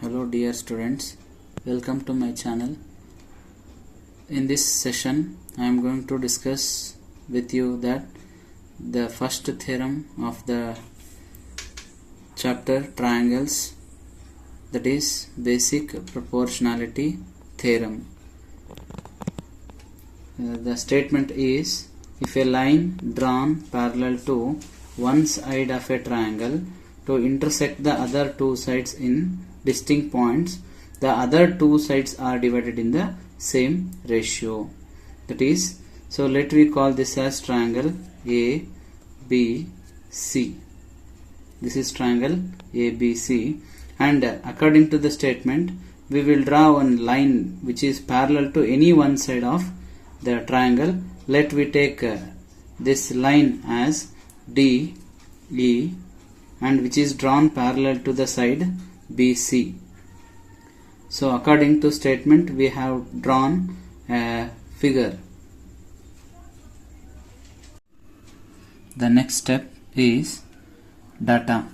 Hello dear students, welcome to my channel. In this session I am going to discuss with you that the first theorem of the chapter triangles, that is basic proportionality theorem. The statement is, if a line drawn parallel to one side of a triangle to intersect the other two sides in distinct points, the other two sides are divided in the same ratio. That is, so let we call this as triangle ABC. This is triangle ABC, and according to the statement we will draw one line which is parallel to any one side of the triangle. Let we take this line as DE, and which is drawn parallel to the side BC. So according to statement we have drawn a figure. The next step is data.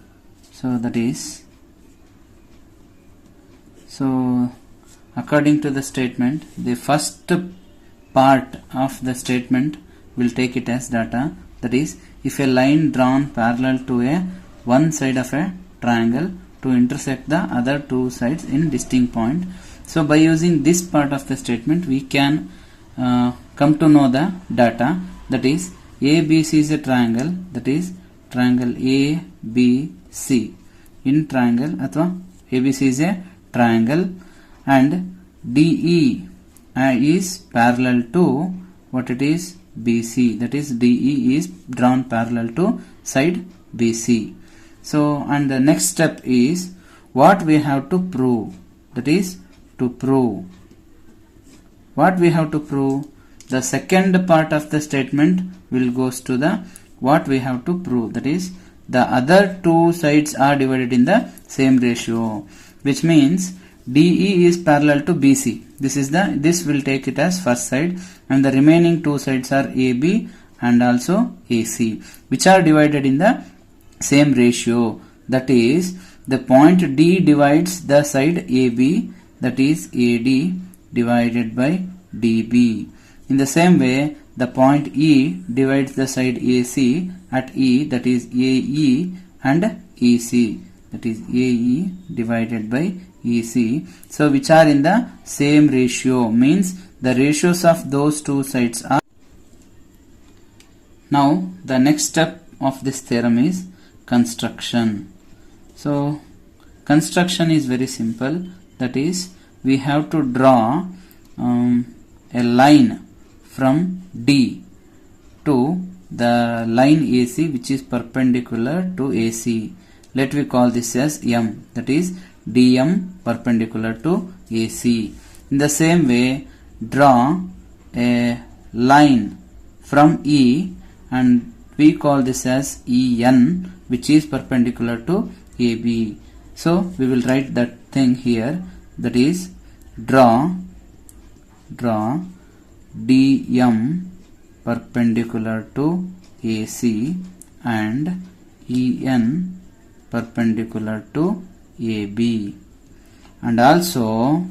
So that is, so according to the statement, the first part of the statement will take it as data. That is, if a line drawn parallel to a one side of a triangle to intersect the other two sides in distinct point. So by using this part of the statement we can come to know the data. That is, ABC is a triangle, that is triangle ABC in triangle athwa ABC is a triangle, and DE is parallel to what it is BC, that is DE is drawn parallel to side BC. So, and the next step is what we have to prove. That is, to prove what we have to prove. The second part of the statement will goes to the what we have to prove. That is, the other two sides are divided in the same ratio, which means DE is parallel to BC. This will take it as first side, and the remaining two sides are AB and also AC, which are divided in the same ratio. That is, the point D divides the side AB, that is AD divided by DB. In the same way, the point E divides the side AC at E, that is AE, and EC, that is AE divided by EC. So which are in the same ratio, means the ratios of those two sides are. Now the next step of this theorem is construction. So construction is very simple. That is, we have to draw a line from D to the line AC which is perpendicular to AC. Let we call this as M, that is DM perpendicular to AC. In the same way, draw a line from E and we call this as EN, which is perpendicular to AB. So we will write that thing here, that is draw DM perpendicular to AC and EN perpendicular to AB, and also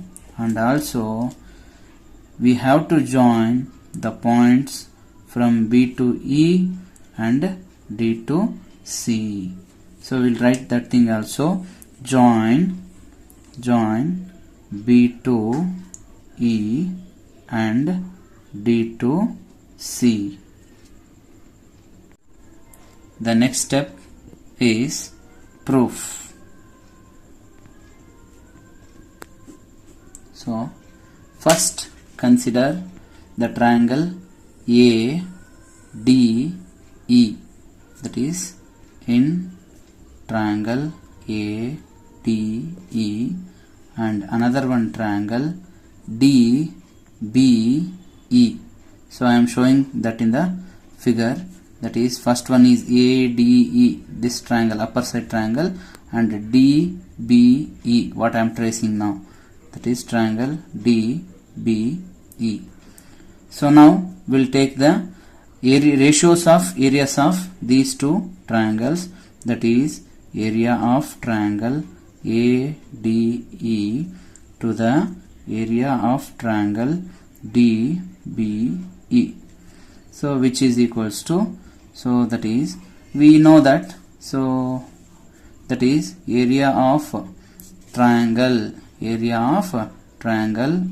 we have to join the points from B to E and D to C. So we'll write that thing also, join B to E and D to C. The next step is proof. So first consider the triangle ADE, that is in triangle ADE, and another one triangle DBE. So I am showing that in the figure. That is, first one is ADE, this triangle, upper side triangle, and DBE, what I am tracing now, that is triangle DBE. So now we will take the ratios of areas of these two triangles, that is area of triangle ADE to the area of triangle DBE. So which is equals to, so that is, we know that, so that is area of triangle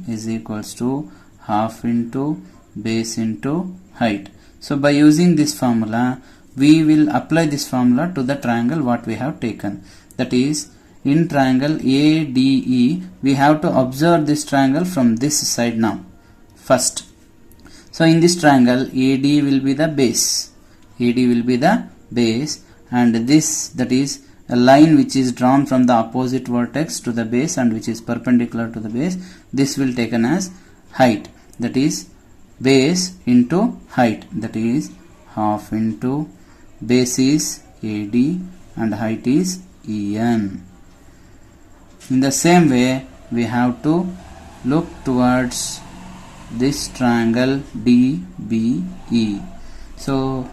is equals to half into base into height. So by using this formula, we will apply this formula to the triangle what we have taken. That is, in triangle ADE, we have to observe this triangle from this side now first. So in this triangle, AD will be the base, and this, that is a line which is drawn from the opposite vertex to the base and which is perpendicular to the base, this will taken as height, that is base into height, that is half into base is AD and height is EN. In the same way, we have to look towards this triangle DBE. So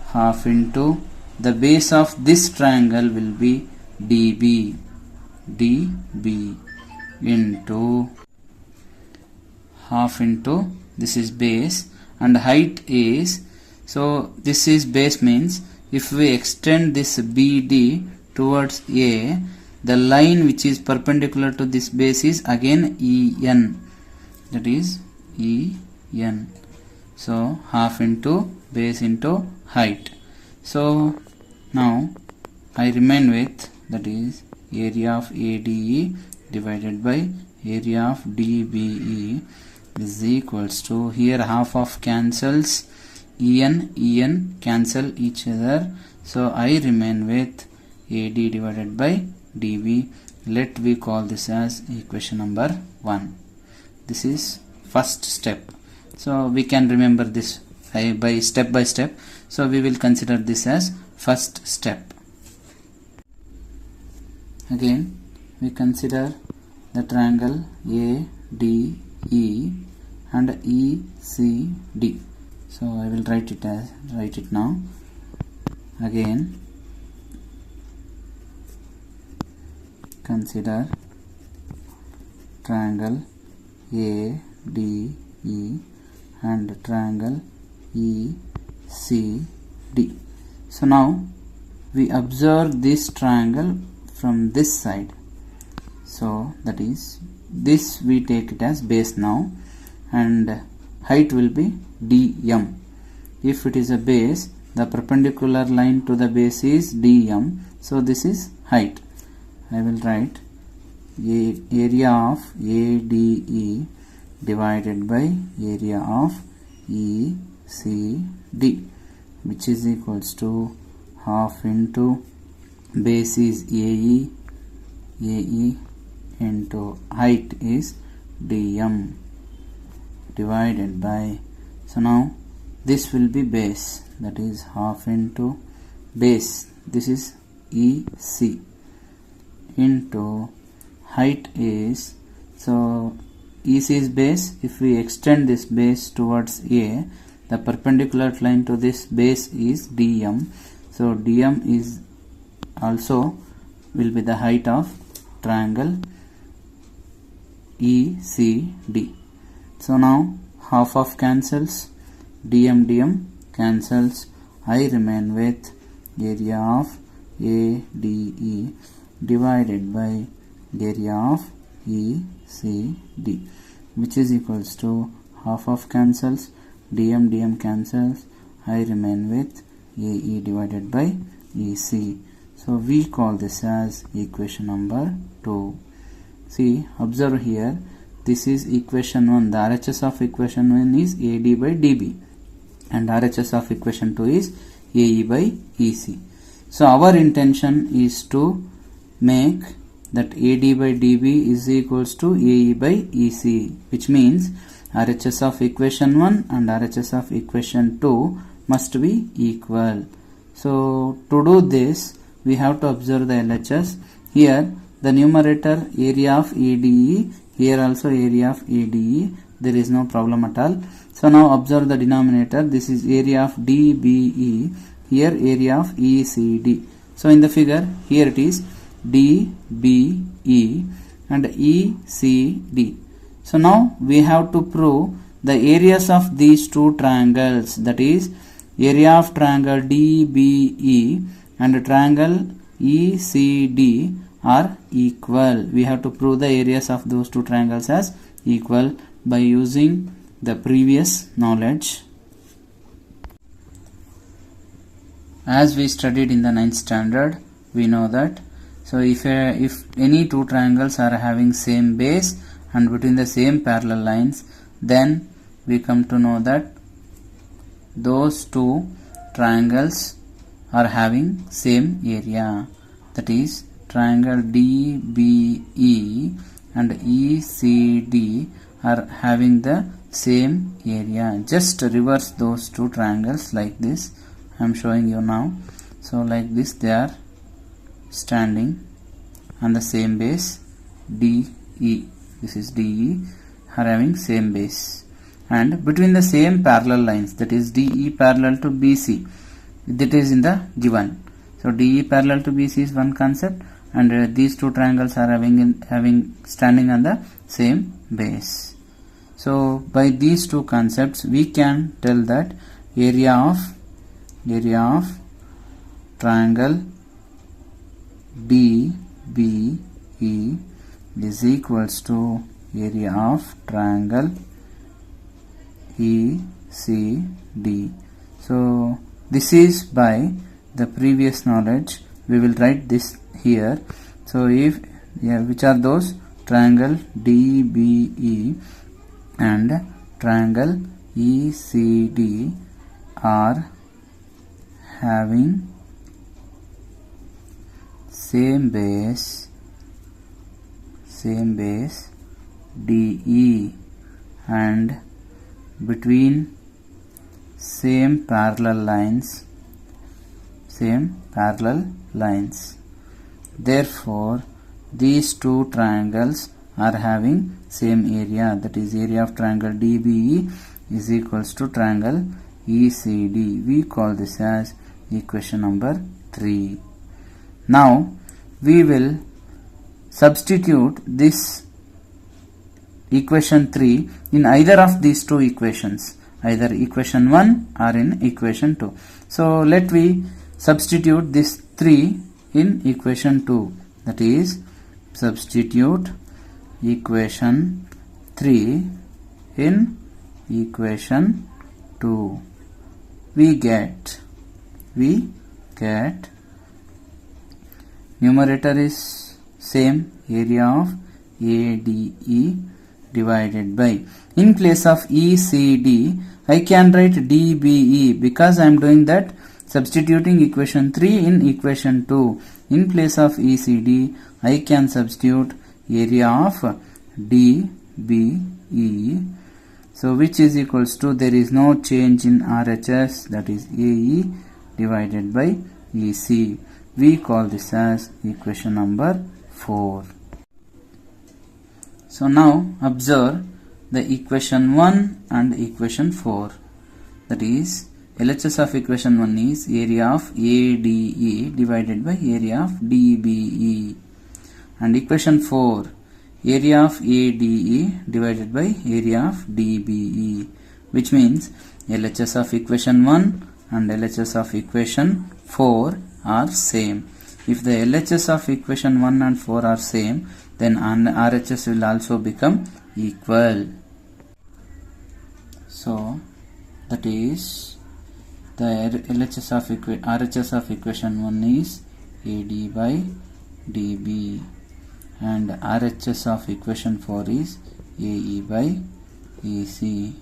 half into the base of this triangle will be DB into half into, this is base, and height is, so this is base, means if we extend this BD towards A, the line which is perpendicular to this base is again EN, that is EN. So half into base into height. So now I remain with, that is area of ADE divided by area of DBE is equals to, here half of cancels, EN cancel each other, so I remain with AD divided by DB. Let we call this as equation number 1. This is first step. So we can remember this by step. So we will consider this as first step. Again we consider the triangle ADE and ECD. So I will write it now. Again consider triangle ADE and triangle ECD. So now we observe this triangle from this side. So that is, this we take it as base now, and height will be DM. If it is a base, the perpendicular line to the base is DM, so this is height. I will write area of ADE divided by area of ECD, which is equals to half into base is AE into height is DM divided by, so now this will be base, that is half into base, this is EC, into height is, so EC is base, if we extend this base towards A, the perpendicular line to this base is DM, so DM is also will be the height of triangle ECD. So now half of cancels, DM cancels, I remain with area of ADE divided by area of ECD, which is equals to half of cancels, DM cancels, I remain with AE divided by EC. So we call this as equation number 2. See, observe here, this is equation 1. The RHS of equation 1 is AD by DB and RHS of equation 2 is AE by EC. So our intention is to make that AD by DB is equals to AE by EC, which means RHS of equation 1 and RHS of equation 2 must be equal. So to do this, we have to observe the LHS. Here the numerator area of ADE, here also area of ADE, there is no problem at all. So now observe the denominator, this is area of DBE, here area of ECD. So in the figure, here it is DBE and ECD. So now we have to prove the areas of these two triangles, that is area of triangle DBE and triangle ECD are equal. We have to prove the areas of those two triangles as equal by using the previous knowledge. As we studied in the 9th standard, we know that if any two triangles are having same base and between the same parallel lines, then we come to know that those two triangles are having same area, that is triangle DBE and ECD are having the same area. Just reverse those two triangles like this. I am showing you now. So like this, they are standing on the same base DE. This is DE, are having same base, and between the same parallel lines, that is DE parallel to BC, that is in the given. So DE parallel to BC is one concept, and these two triangles are having standing on the same base. So by these two concepts we can tell that area of triangle DBE is equals to area of triangle ECD. So this is by the previous knowledge. We will write this here. So which are those? Triangle DBE and triangle ECD are having same base DE and between same parallel lines. Therefore these two triangles are having same area, that is area of triangle DBE is equals to triangle ECD. We call this as equation number 3. Now we will substitute this equation 3 in either of these two equations, either equation 1 or in equation 2. So let me substitute this 3 in equation 2, that is substitute equation 3 in equation 2. We get numerator is same, area of ADE divided by, in place of ECD I can write DBE because I am doing that substituting equation 3 in equation 2. In place of ECD I can substitute area of DBE, so which is equals to, there is no change in RHS, that is AE divided by EC. We call this as equation number 4. So now observe the equation 1 and equation 4, that is LHS of equation 1 is area of ADE divided by area of DBE, and equation 4 area of ADE divided by area of DBE, which means LHS of equation 1 and LHS of equation 4 are same. If the LHS of equation 1 and 4 are same, then RHS will also become equal. So that is the RHS of equation 1 is AD by DB and RHS of equation 4 is AE by EC.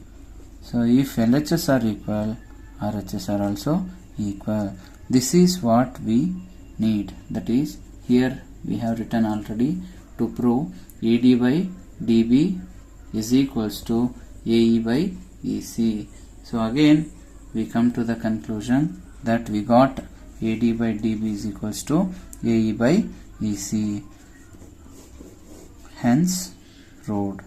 So if LHS are equal, RHS are also equal. This is what we need, that is here we have written already to prove AD by DB is equals to AE by EC. So again we come to the conclusion that we got AD by DB is equals to AE by EC. Hence proved.